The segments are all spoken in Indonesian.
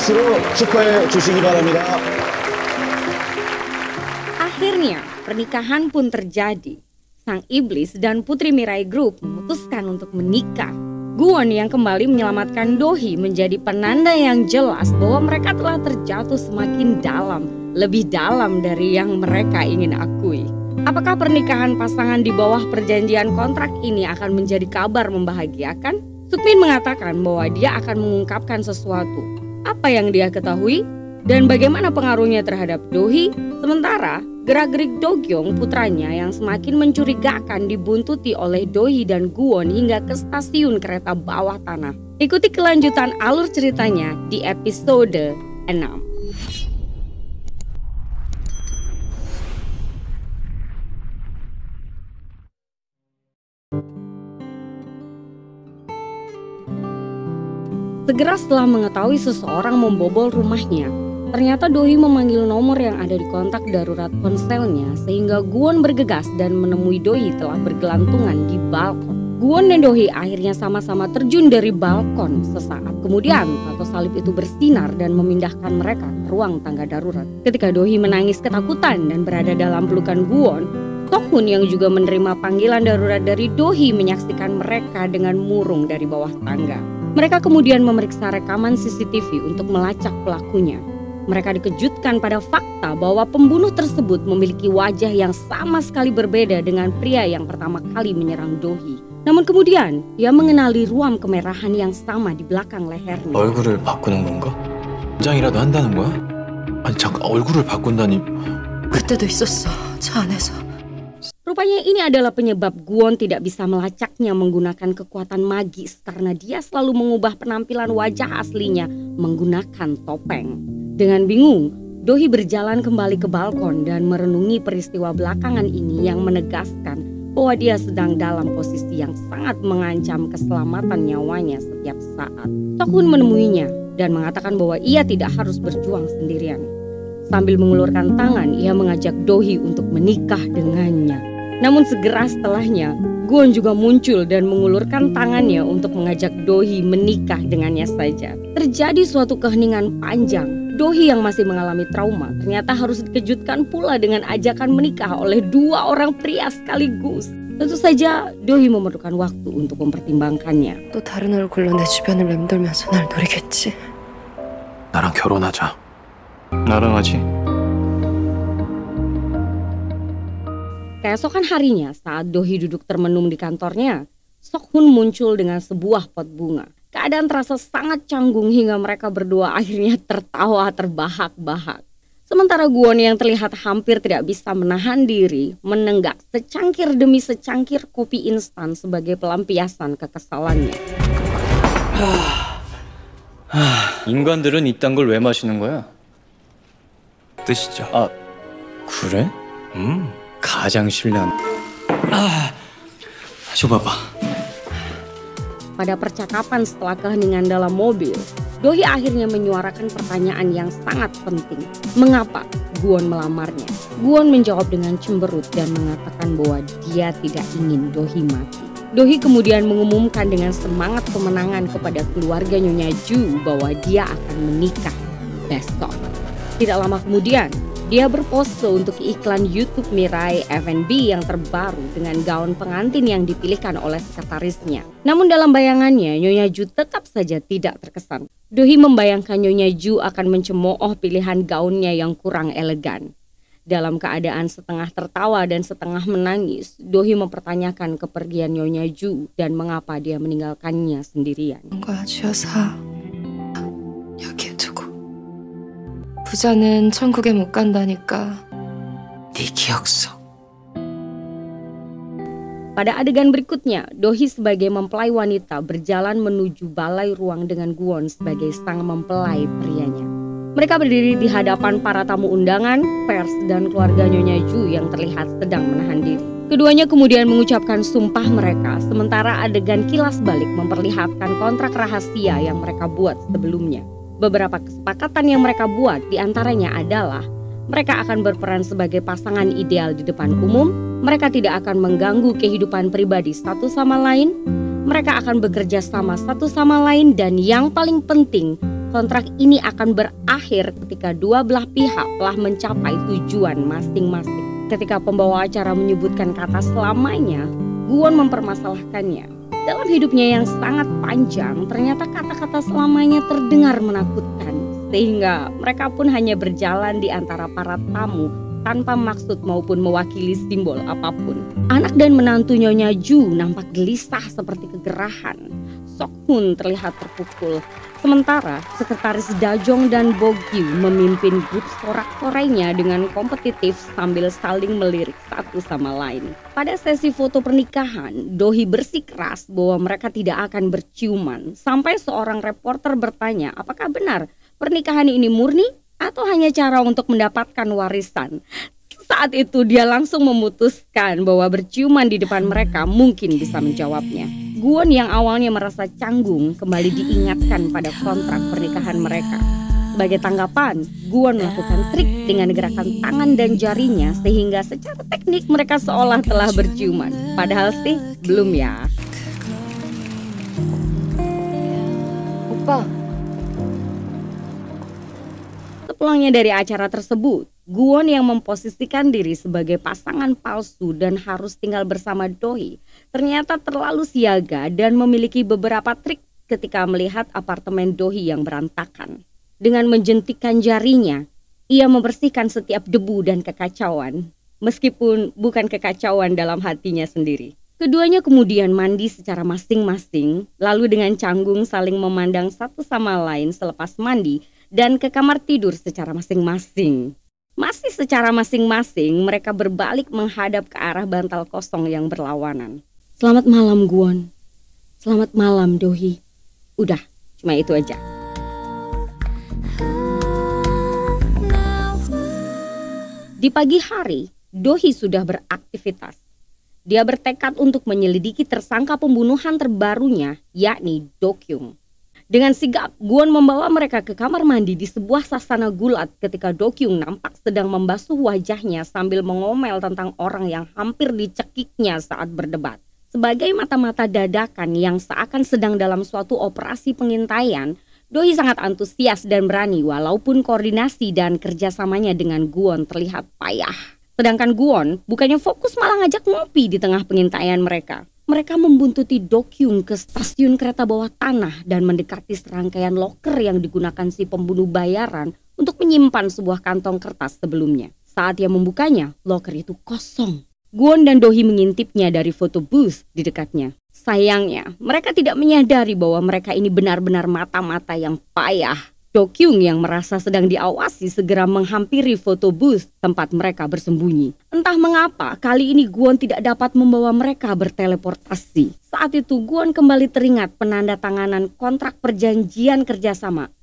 박수로 축하해 주시기 바랍니다. Akhirnya, pernikahan pun terjadi. Sang iblis dan Putri Mirai Group memutuskan untuk menikah. Guwon yang kembali menyelamatkan Dohee menjadi penanda yang jelas bahwa mereka telah terjatuh semakin dalam, lebih dalam dari yang mereka ingin akui. Apakah pernikahan pasangan di bawah perjanjian kontrak ini akan menjadi kabar membahagiakan? Sukmin mengatakan bahwa dia akan mengungkapkan sesuatu. Apa yang dia ketahui dan bagaimana pengaruhnya terhadap Dohee? Sementara gerak-gerik Do-kyung putranya yang semakin mencurigakan dibuntuti oleh Dohee dan Guwon hingga ke stasiun kereta bawah tanah. Ikuti kelanjutan alur ceritanya di episode 6. Segera setelah mengetahui seseorang membobol rumahnya, ternyata Dohee memanggil nomor yang ada di kontak darurat ponselnya sehingga Guwon bergegas dan menemui Dohee telah bergelantungan di balkon. Guwon dan Dohee akhirnya sama-sama terjun dari balkon. Sesaat kemudian tato salib itu bersinar dan memindahkan mereka ke ruang tangga darurat. Ketika Dohee menangis ketakutan dan berada dalam pelukan Guwon, Sok-hun yang juga menerima panggilan darurat dari Dohee menyaksikan mereka dengan murung dari bawah tangga. Mereka kemudian memeriksa rekaman CCTV untuk melacak pelakunya. Mereka dikejutkan pada fakta bahwa pembunuh tersebut memiliki wajah yang sama sekali berbeda dengan pria yang pertama kali menyerang Dohee. Namun kemudian, dia mengenali ruam kemerahan yang sama di belakang lehernya. 얼굴을 바꾸는 건가? 장이라도 한다는 거야? 아니 잠깐 얼굴을 바꾼다니. 그때도 있었어. 차 안에서. Rupanya ini adalah penyebab Guwon tidak bisa melacaknya menggunakan kekuatan magis karena dia selalu mengubah penampilan wajah aslinya menggunakan topeng. Dengan bingung, Dohee berjalan kembali ke balkon dan merenungi peristiwa belakangan ini yang menegaskan bahwa dia sedang dalam posisi yang sangat mengancam keselamatan nyawanya setiap saat. Sok-hun menemuinya dan mengatakan bahwa ia tidak harus berjuang sendirian. Sambil mengulurkan tangan, ia mengajak Dohee untuk menikah dengannya. Namun segera setelahnya, Guwon juga muncul dan mengulurkan tangannya untuk mengajak Dohee menikah dengannya saja. Terjadi suatu keheningan panjang. Dohee yang masih mengalami trauma ternyata harus dikejutkan pula dengan ajakan menikah oleh dua orang pria sekaligus. Tentu saja Dohee memerlukan waktu untuk mempertimbangkannya. 또 다른 얼굴로 내 주변을 맴돌면서 날 노리겠지. 나랑 결혼하자. 나랑 하지. Keesokan harinya saat Dohee duduk termenung di kantornya, Sok-hun muncul dengan sebuah pot bunga. Keadaan terasa sangat canggung hingga mereka berdua akhirnya tertawa terbahak-bahak. Sementara Guwon yang terlihat hampir tidak bisa menahan diri menenggak secangkir demi secangkir kopi instan sebagai pelampiasan kekesalannya. 인간들은 이딴 걸 왜 마시는 거야? 뜻이죠. 아, 그래? 가장 신뢰한. 줘봐봐. Pada percakapan setelah keheningan dalam mobil, Dohee akhirnya menyuarakan pertanyaan yang sangat penting. Mengapa Guwon melamarnya? Guwon menjawab dengan cemberut dan mengatakan bahwa dia tidak ingin Dohee mati. Dohee kemudian mengumumkan dengan semangat pemenangan kepada keluarga Nyonya Ju bahwa dia akan menikah besok. Tidak lama kemudian, dia berpose untuk iklan YouTube Mirai F&B yang terbaru dengan gaun pengantin yang dipilihkan oleh sekretarisnya. Namun dalam bayangannya, Nyonya Ju tetap saja tidak terkesan. Dohee membayangkan Nyonya Ju akan mencemooh pilihan gaunnya yang kurang elegan. Dalam keadaan setengah tertawa dan setengah menangis, Dohee mempertanyakan kepergian Nyonya Ju dan mengapa dia meninggalkannya sendirian. 뭔가 쥐어서 여기에 두고 부자는 천국에 못 간다니까 네 기억 속. Pada adegan berikutnya, Dohee sebagai mempelai wanita berjalan menuju balai ruang dengan Guwon sebagai sang mempelai prianya. Mereka berdiri di hadapan para tamu undangan, pers, dan keluarga Nyonya Ju yang terlihat sedang menahan diri. Keduanya kemudian mengucapkan sumpah mereka, sementara adegan kilas balik memperlihatkan kontrak rahasia yang mereka buat sebelumnya. Beberapa kesepakatan yang mereka buat diantaranya adalah mereka akan berperan sebagai pasangan ideal di depan umum, mereka tidak akan mengganggu kehidupan pribadi satu sama lain, mereka akan bekerja sama satu sama lain, dan yang paling penting, kontrak ini akan berakhir ketika dua belah pihak telah mencapai tujuan masing-masing. Ketika pembawa acara menyebutkan kata selamanya, Guwon mempermasalahkannya. Dalam hidupnya yang sangat panjang, ternyata kata-kata selamanya terdengar menakutkan. Sehingga mereka pun hanya berjalan di antara para tamu tanpa maksud maupun mewakili simbol apapun. Anak dan menantu Nyonya Ju nampak gelisah seperti kegerahan. Sok-hun terlihat terpukul. Sementara sekretaris Dajong dan Bogyu memimpin grup sorak-sorainya dengan kompetitif sambil saling melirik satu sama lain. Pada sesi foto pernikahan, Dohee bersikeras bahwa mereka tidak akan berciuman. Sampai seorang reporter bertanya apakah benar pernikahan ini murni atau hanya cara untuk mendapatkan warisan. Saat itu dia langsung memutuskan bahwa berciuman di depan mereka mungkin bisa menjawabnya. Guwon yang awalnya merasa canggung kembali diingatkan pada kontrak pernikahan mereka. Sebagai tanggapan, Guwon melakukan trik dengan gerakan tangan dan jarinya sehingga secara teknik mereka seolah telah berciuman. Padahal sih belum ya. 오빠, Sepulangnya dari acara tersebut, Guwon yang memposisikan diri sebagai pasangan palsu dan harus tinggal bersama Dohee ternyata terlalu siaga dan memiliki beberapa trik ketika melihat apartemen Dohee yang berantakan. Dengan menjentikkan jarinya, ia membersihkan setiap debu dan kekacauan, meskipun bukan kekacauan dalam hatinya sendiri. Keduanya kemudian mandi secara masing-masing, lalu dengan canggung saling memandang satu sama lain selepas mandi dan ke kamar tidur secara masing-masing. Masih secara masing-masing, mereka berbalik menghadap ke arah bantal kosong yang berlawanan. Selamat malam Guwon. Selamat malam Dohee. Udah, cuma itu aja. Di pagi hari, Dohee sudah beraktivitas. Dia bertekad untuk menyelidiki tersangka pembunuhan terbarunya, yakni Do-kyung. Dengan sigap, Guwon membawa mereka ke kamar mandi di sebuah sasana gulat ketika Do-kyung nampak sedang membasuh wajahnya sambil mengomel tentang orang yang hampir dicekiknya saat berdebat. Sebagai mata-mata dadakan yang seakan sedang dalam suatu operasi pengintaian, Dohee sangat antusias dan berani walaupun koordinasi dan kerjasamanya dengan Guwon terlihat payah. Sedangkan Guwon bukannya fokus malah ngajak ngopi di tengah pengintaian mereka. Mereka membuntuti Do-kyung ke stasiun kereta bawah tanah dan mendekati serangkaian loker yang digunakan si pembunuh bayaran untuk menyimpan sebuah kantong kertas sebelumnya. Saat ia membukanya, loker itu kosong. Guwon dan Dohee mengintipnya dari foto booth di dekatnya. Sayangnya, mereka tidak menyadari bahwa mereka ini benar-benar mata-mata yang payah. Do-kyung yang merasa sedang diawasi segera menghampiri foto booth tempat mereka bersembunyi. Entah mengapa kali ini Guwon tidak dapat membawa mereka berteleportasi. Saat itu Guwon kembali teringat penandatanganan kontrak perjanjian kerjasama.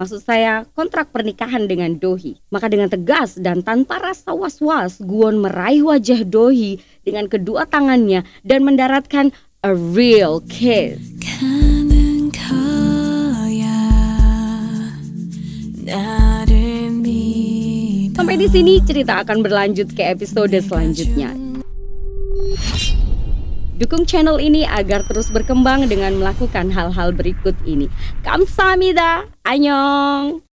Maksud saya kontrak pernikahan dengan Dohee. Maka dengan tegas dan tanpa rasa was-was Guwon meraih wajah Dohee dengan kedua tangannya dan mendaratkan a real kiss. Sampai di sini cerita akan berlanjut ke episode selanjutnya. Dukung channel ini agar terus berkembang dengan melakukan hal-hal berikut ini. Kamsahamnida, annyeong.